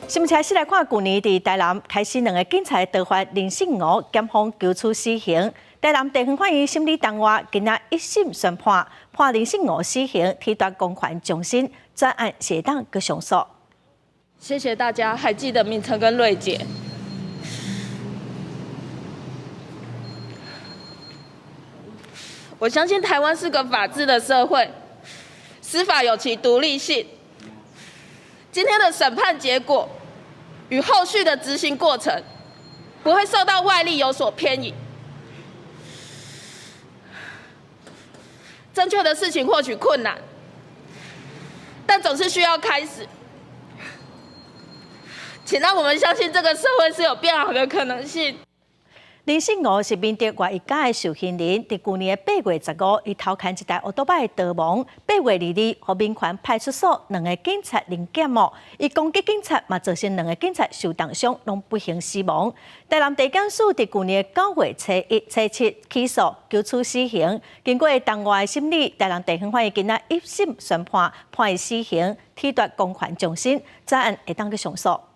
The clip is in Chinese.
新闻先来看，去年伫台南开始，两个警察逃发林姓吴检方求处死刑。台南地方法院审理当晚，今仔一审宣判，判林姓吴死刑，褫夺公权终身，专案协当搁上诉。谢谢大家还记得敏成跟瑞姐。我相信台湾是个法治的社会，司法有其独立性。今天的审判结果与后续的执行过程不会受到外力有所偏移。正确的事情或许困难，但总是需要开始。请让我们相信这个社会是有变好的可能性。林姓吴是缅甸外一家的受刑人，伫去年8月15日，伊偷牵一台乌托邦逃亡。8月2日，和民权派出所两个警察临检哦，伊攻击警察，嘛造成两个警察受重伤，拢不幸死亡。台南地检署伫去年9月初1、初7起诉，求处死刑。经过当晚的审理，台南地方法院今仔一审宣判，判伊死刑，褫夺公权终身，专案会当去上诉。